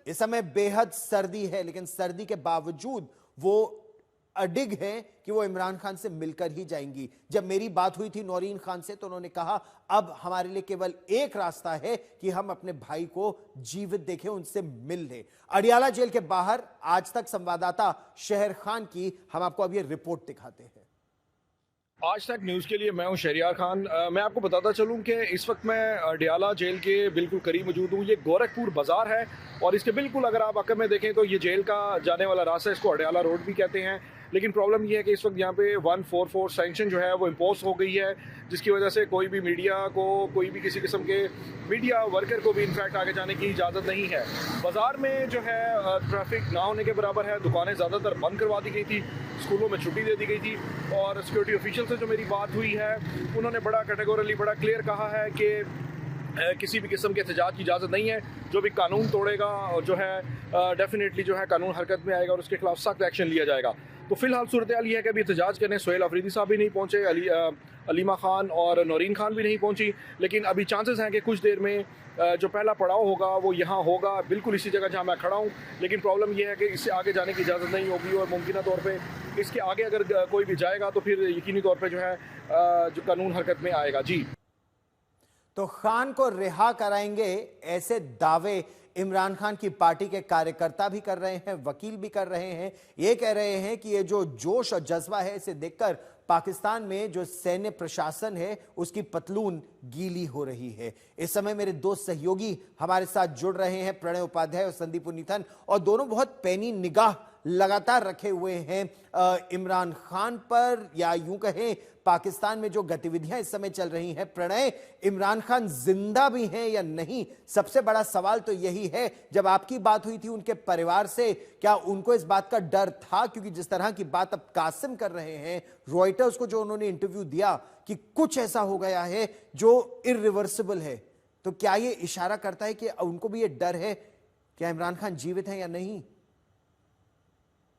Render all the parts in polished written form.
इस समय बेहद सर्दी है, लेकिन सर्दी के बावजूद वो अडिग है कि वो इमरान खान से मिलकर ही जाएंगी। जब मेरी बात हुई थी नौरीन खान से तो उन्होंने कहा अब हमारे लिए केवल एक रास्ता है कि हम अपने भाई को जीवित देखें, उनसे मिल लें। अडियाला जेल के बाहर आज तक संवाददाता शहर खान की हम आपको अब ये रिपोर्ट दिखाते हैं। आज तक न्यूज़ के लिए मैं हूं शहरियार खान। मैं आपको बताता चलूं कि इस वक्त मैं अडियाला जेल के बिल्कुल करीब मौजूद हूं। ये गोरखपुर बाज़ार है और इसके बिल्कुल अगर आप अकब में देखें तो ये जेल का जाने वाला रास्ता है, इसको अडियाला रोड भी कहते हैं। लेकिन प्रॉब्लम ये है कि इस वक्त यहाँ पे 144 सैंक्शन जो है वो इम्पोज हो गई है, जिसकी वजह से कोई भी मीडिया को, कोई भी किसी किस्म के मीडिया वर्कर को भी इनफैक्ट आगे जाने की इजाज़त नहीं है। बाज़ार में जो है ट्रैफिक ना होने के बराबर है, दुकानें ज़्यादातर बंद करवा दी गई थी, स्कूलों में छुट्टी दे दी गई थी। और सिक्योरिटी ऑफिशियल से जो मेरी बात हुई है उन्होंने बड़ा कैटेगोरली, बड़ा क्लियर कहा है कि किसी भी किस्म के एहतजाज की इजाज़त नहीं है। जो भी कानून तोड़ेगा और जो है डेफिनेटली जो है कानून हरकत में आएगा और उसके खिलाफ सख्त एक्शन लिया जाएगा। तो फिलहाल सूरत हाल ये है कि अभी एहतजाज करने सोहेल अफरीदी साहब भी नहीं पहुँचे, अलीमा खान और नौरीन खान भी नहीं पहुँची, लेकिन अभी चांसेस हैं कि कुछ देर में जो पहला पड़ाव होगा वो यहाँ होगा, बिल्कुल इसी जगह जहाँ मैं खड़ा हूँ। लेकिन प्रॉब्लम ये है कि इससे आगे जाने की इजाज़त नहीं होगी और मुमकिन तौर पे इसके आगे अगर कोई भी जाएगा तो फिर यकीनी तौर पे जो है जो कानून हरकत में आएगा। जी, तो खान को रिहा कराएंगे ऐसे दावे इमरान खान की पार्टी के कार्यकर्ता भी कर रहे हैं, वकील भी कर रहे हैं। ये कह रहे हैं कि ये जो जोश और जज्बा है इसे देखकर पाकिस्तान में जो सैन्य प्रशासन है उसकी पतलून गीली हो रही है। इस समय मेरे दो सहयोगी हमारे साथ जुड़ रहे हैं, प्रणय उपाध्याय और संदीप पुनीथन, और दोनों बहुत पैनी निगाह लगातार रखे हुए हैं इमरान खान पर, या यूं कहें पाकिस्तान में जो गतिविधियां इस समय चल रही हैं। प्रणय, इमरान खान जिंदा भी हैं या नहीं, सबसे बड़ा सवाल तो यही है। जब आपकी बात हुई थी उनके परिवार से, क्या उनको इस बात का डर था? क्योंकि जिस तरह की बात अब कासिम कर रहे हैं, रॉयटर्स को जो उन्होंने इंटरव्यू दिया कि कुछ ऐसा हो गया है जो इरिवर्सिबल है, तो क्या यह इशारा करता है कि उनको भी यह डर है क्या इमरान खान जीवित हैं या नहीं?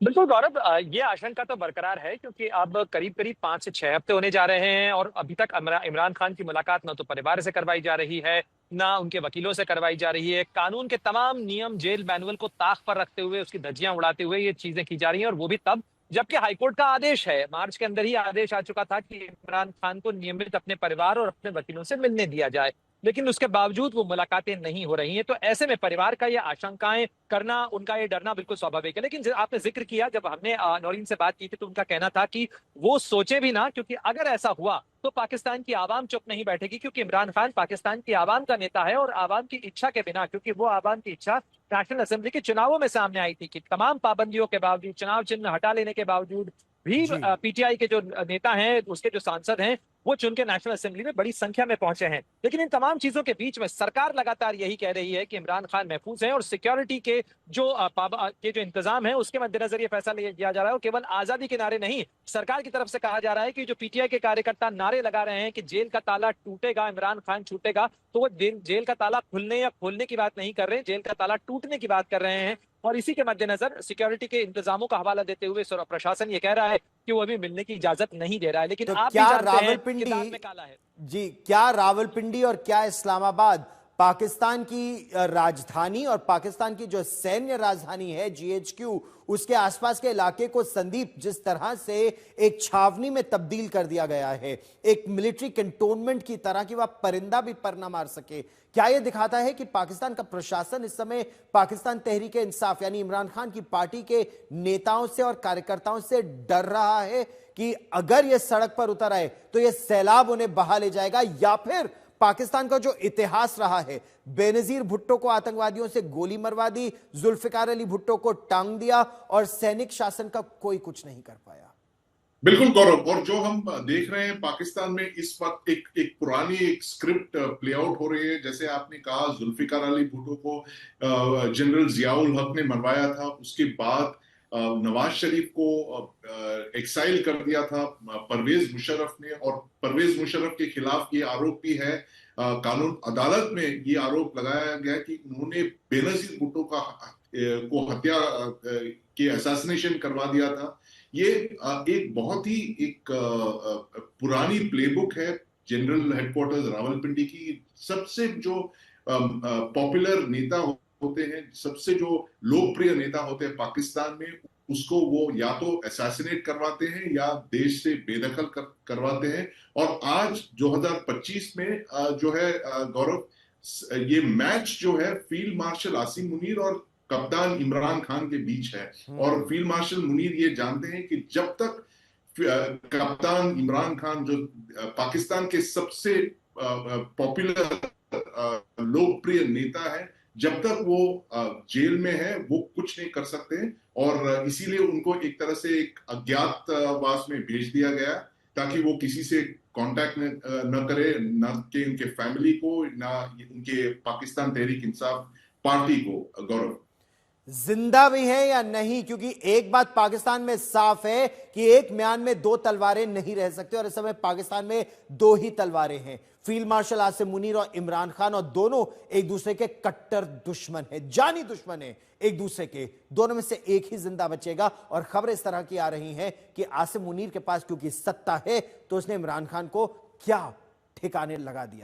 बिल्कुल गौरव, ये आशंका तो बरकरार है क्योंकि अब करीब करीब 5 से 6 हफ्ते होने जा रहे हैं और अभी तक इमरान खान की मुलाकात न तो परिवार से करवाई जा रही है, ना उनके वकीलों से करवाई जा रही है। कानून के तमाम नियम, जेल मैनुअल को ताक पर रखते हुए, उसकी धज्जियां उड़ाते हुए ये चीजें की जा रही हैं, और वो भी तब जबकि हाईकोर्ट का आदेश है, मार्च के अंदर ही आदेश आ चुका था कि इमरान खान को नियमित अपने परिवार और अपने वकीलों से मिलने दिया जाए, लेकिन उसके बावजूद वो मुलाकातें नहीं हो रही हैं। तो ऐसे में परिवार का ये आशंकाएं करना, उनका ये डरना बिल्कुल स्वाभाविक है। लेकिन आपने जिक्र किया, जब हमने नौरीन से बात की थी तो उनका कहना था कि वो सोचे भी ना, क्योंकि अगर ऐसा हुआ तो पाकिस्तान की आवाम चुप नहीं बैठेगी, क्योंकि इमरान खान पाकिस्तान की आवाम का नेता है और आवाम की इच्छा के बिना, क्योंकि वो आवाम की इच्छा नेशनल असेंबली के चुनावों में सामने आई थी कि तमाम पाबंदियों के बावजूद, चुनाव चिन्ह हटा लेने के बावजूद भी जी, पीटीआई के जो नेता हैं, उसके जो सांसद हैं, वो चुन के नेशनल असेंबली में बड़ी संख्या में पहुंचे हैं। लेकिन इन तमाम चीजों के बीच में सरकार लगातार यही कह रही है कि इमरान खान महफूज हैं और सिक्योरिटी के जो इंतजाम है उसके मद्देनजर ये फैसला लिया जा रहा है। और केवल आजादी के नारे नहीं, सरकार की तरफ से कहा जा रहा है कि जो पीटीआई के कार्यकर्ता नारे लगा रहे हैं कि जेल का ताला टूटेगा, इमरान खान छूटेगा, तो वो जेल का ताला खुलने या खोलने की बात नहीं कर रहे हैं, जेल का ताला टूटने की बात कर रहे हैं। और इसी के मद्देनजर सिक्योरिटी के इंतजामों का हवाला देते हुए प्रशासन ये कह रहा है कि वो अभी मिलने की इजाजत नहीं दे रहा है। लेकिन तो आप भी क्या जानते हैं कि रावलपिंडी, दाल में काला है। जी, क्या रावलपिंडी और क्या इस्लामाबाद पाकिस्तान की राजधानी और पाकिस्तान की जो सैन्य राजधानी है जीएचक्यू, उसके आसपास के इलाके को संदीप जिस तरह से एक छावनी में तब्दील कर दिया गया है, एक मिलिट्री कैंटोनमेंट की तरह कि वह परिंदा भी पर ना मार सके, क्या यह दिखाता है कि पाकिस्तान का प्रशासन इस समय पाकिस्तान तहरीक इंसाफ यानी इमरान खान की पार्टी के नेताओं से और कार्यकर्ताओं से डर रहा है कि अगर यह सड़क पर उतर आए तो यह सैलाब उन्हें बहा ले जाएगा? या फिर पाकिस्तान का जो इतिहास रहा है, बेनजीर भुट्टो को आतंकवादियों से गोली मरवा दी, जुल्फिकार अली भुट्टो को टांग दिया और सैनिक शासन का कोई कुछ नहीं कर पाया? बिल्कुल गौरव, और जो हम देख रहे हैं पाकिस्तान में इस वक्त एक पुरानी एक स्क्रिप्ट प्ले आउट हो रही है। जैसे आपने कहा, जुल्फिकार अली भुट्टो को जनरल जियाउल हक ने मरवाया था, उसके बाद नवाज शरीफ को एक्साइल कर दिया था परवेज मुशर्रफ ने, और परवेज मुशर्रफ के खिलाफ ये आरोप भी है, कानून अदालत में ये आरोप लगाया गया कि उन्होंने बेनजीर भुट्टो को हत्या के असैसिनेशन करवा दिया था। ये एक बहुत ही एक पुरानी प्लेबुक है जनरल हेडक्वार्टर्स रावलपिंडी की। सबसे जो पॉपुलर नेता होते हैं, सबसे जो लोकप्रिय नेता होते हैं पाकिस्तान में, उसको वो या तो असैसिनेट करवाते हैं या देश से बेदखल करवाते हैं। और आज 2025 में जो है गौरव, ये मैच जो है फील्ड मार्शल आसिम मुनीर और कप्तान इमरान खान के बीच है। और फील्ड मार्शल मुनीर ये जानते हैं कि जब तक कप्तान इमरान खान, जो पाकिस्तान के सबसे पॉपुलर लोकप्रिय नेता है, जब तक वो जेल में है वो कुछ नहीं कर सकते हैं। और इसीलिए उनको एक तरह से एक अज्ञातवास में भेज दिया गया, ताकि वो किसी से कांटेक्ट न करे, ना कि उनके फैमिली को, ना उनके पाकिस्तान तहरीक इंसाफ पार्टी को। गौरव, जिंदा भी है या नहीं, क्योंकि एक बात पाकिस्तान में साफ है कि एक म्यान में दो तलवारें नहीं रह सकती, और इस समय पाकिस्तान में दो ही तलवारें हैं, फील्ड मार्शल आसिम मुनीर और इमरान खान, और दोनों एक दूसरे के कट्टर दुश्मन हैं, जानी दुश्मन हैं एक दूसरे के। दोनों में से एक ही जिंदा बचेगा। और खबरें इस तरह की आ रही हैं कि आसिम मुनीर के पास क्योंकि सत्ता है, तो उसने इमरान खान को क्या ठिकाने लगा दिया है।